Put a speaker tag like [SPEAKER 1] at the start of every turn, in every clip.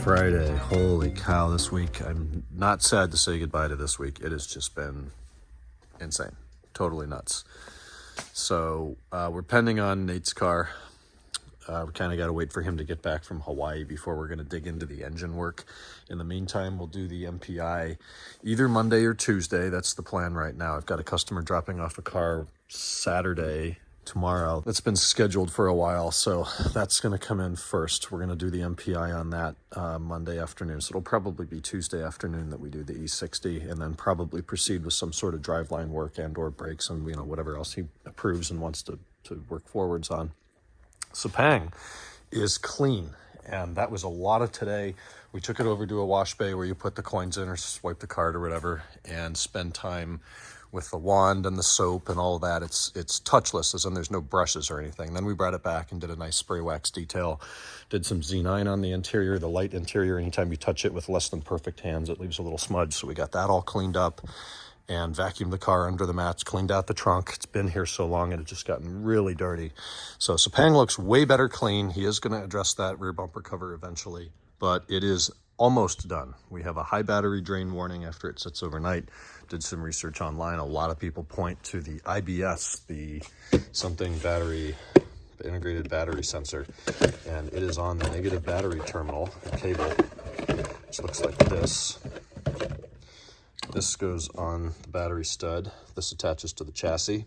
[SPEAKER 1] Friday. Holy cow, this week. I'm not sad to say goodbye to this week. It has just been insane. Totally nuts. So we're pending on Nate's car. We kind of got to wait for him to get back from Hawaii before we're going to dig into the engine work. In the meantime, we'll do the MPI either Monday or Tuesday. That's the plan right now. I've got a customer dropping off a car Saturday, tomorrow. That's been scheduled for a while, so that's going to come in first. We're going to do the MPI on that Monday afternoon. So it'll probably be Tuesday afternoon that we do the E60, and then probably proceed with some sort of driveline work and or brakes and whatever else he approves and wants to work forwards on. Sepang is clean, and that was a lot of today. We took it over to a wash bay where you put the coins in or swipe the card or whatever and spend time with the wand and the soap and all that. It's touchless, as in there's no brushes or anything. Then we brought it back and did a nice spray wax detail. Did some Z9 on the interior, the light interior. Anytime you touch it with less than perfect hands, it leaves a little smudge. So we got that all cleaned up and vacuumed the car under the mats, cleaned out the trunk. It's been here so long and it's just gotten really dirty. So Sepang looks way better clean. He is going to address that rear bumper cover eventually, but it is almost done. We have a high battery drain warning after it sits overnight. Did some research online. A lot of people point to the IBS, the integrated battery sensor, and it is on the negative battery terminal cable, which looks like this. This goes on the battery stud. This attaches to the chassis.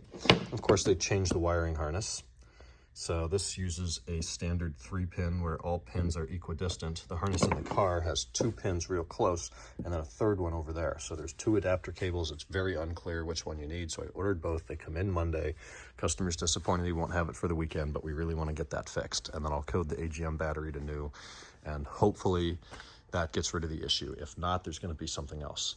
[SPEAKER 1] Of course, they changed the wiring harness. So this uses a standard 3-pin where all pins are equidistant. The harness in the car has 2 pins real close and then a third one over there. So there's 2 adapter cables. It's very unclear which one you need. So I ordered both. They come in Monday. Customer's disappointed he won't have it for the weekend, but we really want to get that fixed. And then I'll code the AGM battery to new, and hopefully that gets rid of the issue. If not, there's going to be something else.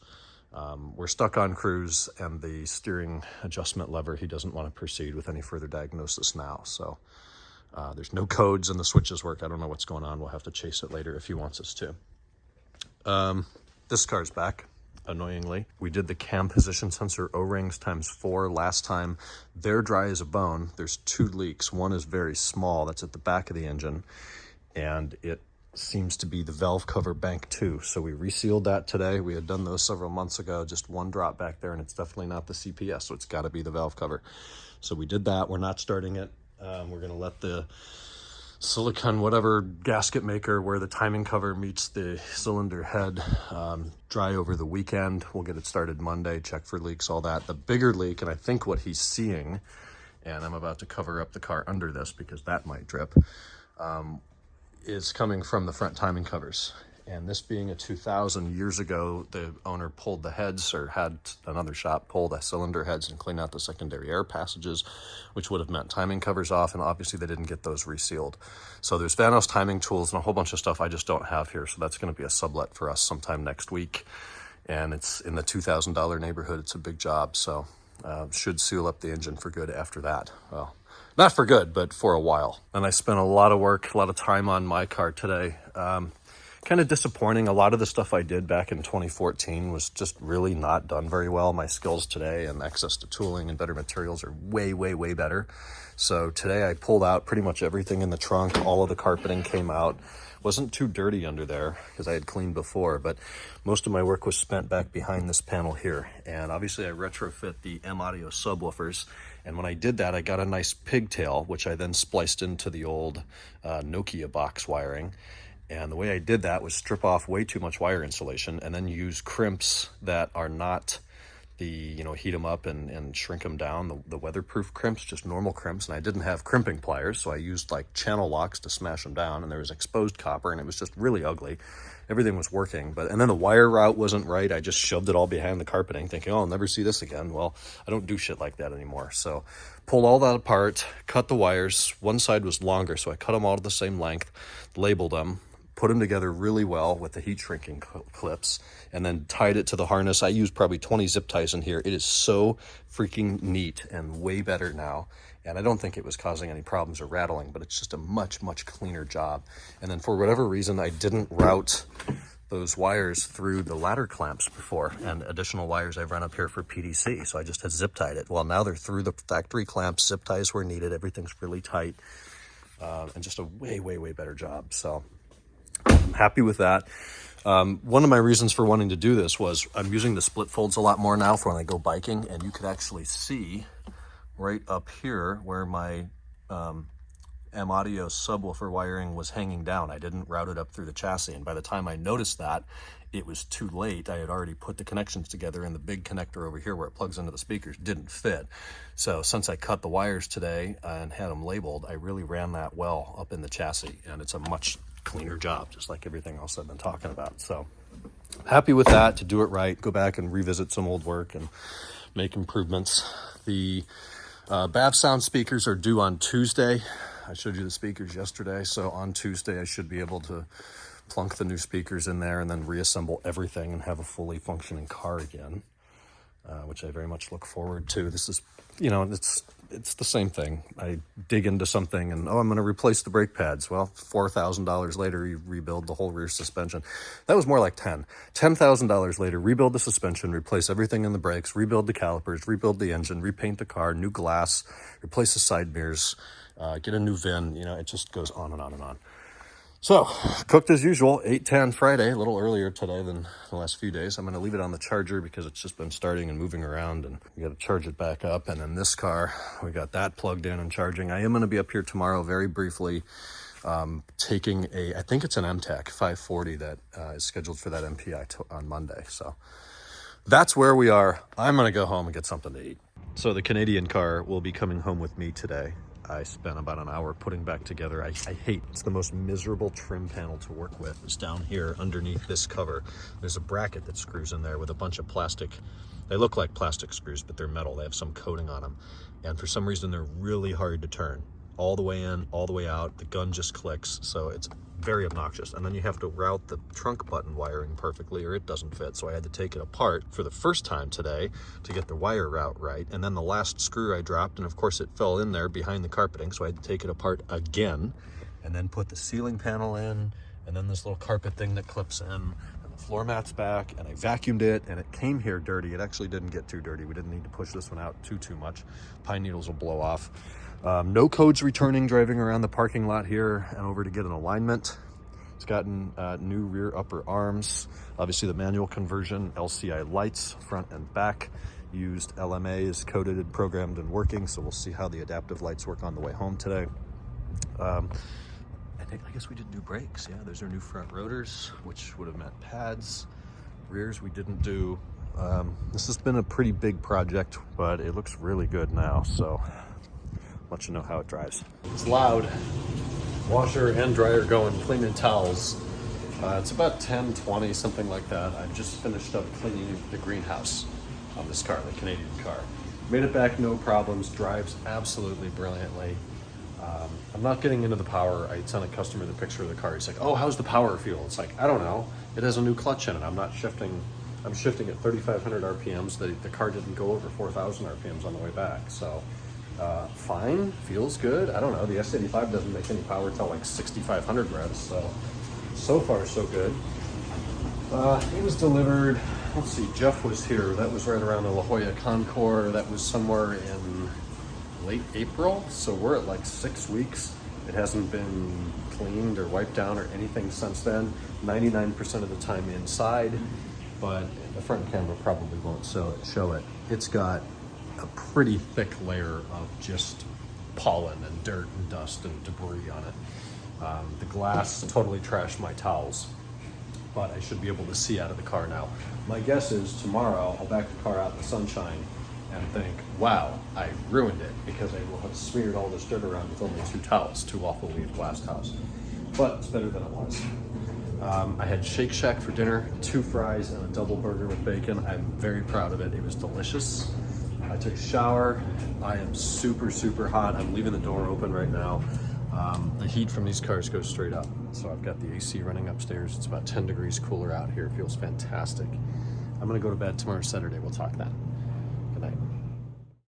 [SPEAKER 1] We're stuck on cruise and the steering adjustment lever. He doesn't want to proceed with any further diagnosis now. So there's no codes and the switches work. I don't know what's going on. We'll have to chase it later if he wants us to. This car's back, annoyingly. We did the cam position sensor O-rings ×4 last time. They're dry as a bone. There's 2 leaks. One is very small. That's at the back of the engine. And it seems to be the valve cover bank 2. So we resealed that today. We had done those several months ago, just one drop back there, and it's definitely not the CPS, so it's got to be the valve cover. So we did that. We're not starting it. We're going to let the silicone whatever gasket maker where the timing cover meets the cylinder head dry over the weekend. We'll get it started Monday, check for leaks, all that. The bigger leak, and I think what he's seeing, and I'm about to cover up the car under this because that might drip, is coming from the front timing covers. And this being a 2000, years ago, the owner pulled the heads, or had another shop pull the cylinder heads and clean out the secondary air passages, which would have meant timing covers off, and obviously they didn't get those resealed. So there's Vanos timing tools and a whole bunch of stuff I just don't have here, so that's going to be a sublet for us sometime next week. And it's in the $2,000 neighborhood. It's a big job, so should seal up the engine for good after that. Well, not for good, but for a while. And I spent a lot of work, a lot of time on my car today. Kind of disappointing. A lot of the stuff I did back in 2014 was just really not done very well. My skills today and access to tooling and better materials are way, way, way better. So today I pulled out pretty much everything in the trunk. All of the carpeting came out. Wasn't too dirty under there because I had cleaned before, but most of my work was spent back behind this panel here. And obviously I retrofit the M-Audio subwoofers. And when I did that, I got a nice pigtail, which I then spliced into the old Nokia box wiring. And the way I did that was strip off way too much wire insulation and then use crimps that are not the, heat them up and shrink them down, the weatherproof crimps, just normal crimps. And I didn't have crimping pliers, so I used like channel locks to smash them down, and there was exposed copper, and it was just really ugly. Everything was working, and then the wire route wasn't right. I just shoved it all behind the carpeting thinking, oh, I'll never see this again. Well, I don't do shit like that anymore. So pulled all that apart, cut the wires. One side was longer, so I cut them all to the same length, labeled them, put them together really well with the heat shrinking clips, and then tied it to the harness. I used probably 20 zip ties in here. It is so freaking neat and way better now. And I don't think it was causing any problems or rattling, but it's just a much, much cleaner job. And then for whatever reason, I didn't route those wires through the ladder clamps before, and additional wires I've run up here for PDC. So I just had zip tied it. Well, now they're through the factory clamps. Zip ties were needed. Everything's really tight, and just a way, way, way better job. So I'm happy with that. One of my reasons for wanting to do this was I'm using the split folds a lot more now for when I go biking, and you could actually see right up here where my M-Audio subwoofer wiring was hanging down. I didn't route it up through the chassis, and by the time I noticed that, it was too late. I had already put the connections together, and the big connector over here where it plugs into the speakers didn't fit. So since I cut the wires today and had them labeled, I really ran that well up in the chassis, and it's a much cleaner job, just like everything else I've been talking about. So happy with that, to do it right, go back and revisit some old work and make improvements. The BAV sound speakers are due on Tuesday. I showed you the speakers yesterday, so on Tuesday I should be able to plunk the new speakers in there and then reassemble everything and have a fully functioning car again, which I very much look forward to. This is, you know, it's the same thing. I dig into something and, oh, I'm going to replace the brake pads. Well, $4,000 later, you rebuild the whole rear suspension. That was more like $10,000 later, rebuild the suspension, replace everything in the brakes, rebuild the calipers, rebuild the engine, repaint the car, new glass, replace the side mirrors, get a new VIN. You know, it just goes on and on and on. So, cooked as usual, 8:10 Friday, a little earlier today than the last few days. I'm going to leave it on the charger because it's just been starting and moving around, and we got to charge it back up. And in this car, we got that plugged in and charging. I am going to be up here tomorrow very briefly, taking I think it's an MTEC 540 that is scheduled for that MPI on Monday. So that's where we are. I'm going to go home and get something to eat. So the Canadian car will be coming home with me today. I spent about an hour putting back together. I hate, it's the most miserable trim panel to work with. It's down here underneath this cover. There's a bracket that screws in there with a bunch of plastic. They look like plastic screws, but they're metal. They have some coating on them. And for some reason, they're really hard to turn. All the way in, all the way out. The gun just clicks, so it's very obnoxious. And then you have to route the trunk button wiring perfectly or it doesn't fit. So I had to take it apart for the first time today to get the wire route right. And then the last screw I dropped, and of course it fell in there behind the carpeting, so I had to take it apart again and then put the ceiling panel in, and then this little carpet thing that clips in, and the floor mat's back, and I vacuumed it, and it came here dirty. It actually didn't get too dirty. We didn't need to push this one out too much. Pine needles will blow off. No codes returning, driving around the parking lot here and over to get an alignment. It's gotten new rear upper arms, obviously the manual conversion, LCI lights, front and back. Used LMA is coded, programmed, and working, so we'll see how the adaptive lights work on the way home today. I guess we did new brakes. Yeah, those are new front rotors, which would have meant pads. Rears we didn't do. This has been a pretty big project, but it looks really good now, so let you know how it drives. It's loud. Washer and dryer going, cleaning towels. It's about 10:20, something like that. I just finished up cleaning the greenhouse on this car, the Canadian car. Made it back, no problems, drives absolutely brilliantly. I'm not getting into the power. I sent a customer the picture of the car. He's like, oh, how's the power feel? It's like, I don't know. It has a new clutch in it. I'm shifting at 3,500 RPMs. The car didn't go over 4,000 RPMs on the way back. So fine, feels good. I don't know. The S85 doesn't make any power till like 6,500 revs. So far so good. It was delivered, let's see, Jeff was here. That was right around the La Jolla Concours. That was somewhere in late April. So we're at like 6 weeks. It hasn't been cleaned or wiped down or anything since then. 99% of the time inside, but the front camera probably won't show it. It's got a pretty thick layer of just pollen and dirt and dust and debris on it. The glass totally trashed my towels, but I should be able to see out of the car now. My guess is tomorrow I'll back the car out in the sunshine and think, wow, I ruined it because I will have smeared all this dirt around with only 2 towels, 2 awfully glass towels. But it's better than it was. I had Shake Shack for dinner, 2 fries and a double burger with bacon. I'm very proud of it. It was delicious. I took a shower. I am super, super hot. I'm leaving the door open right now. The heat from these cars goes straight up. So I've got the AC running upstairs. It's about 10 degrees cooler out here. It feels fantastic. I'm gonna go to bed tomorrow, Saturday. We'll talk then.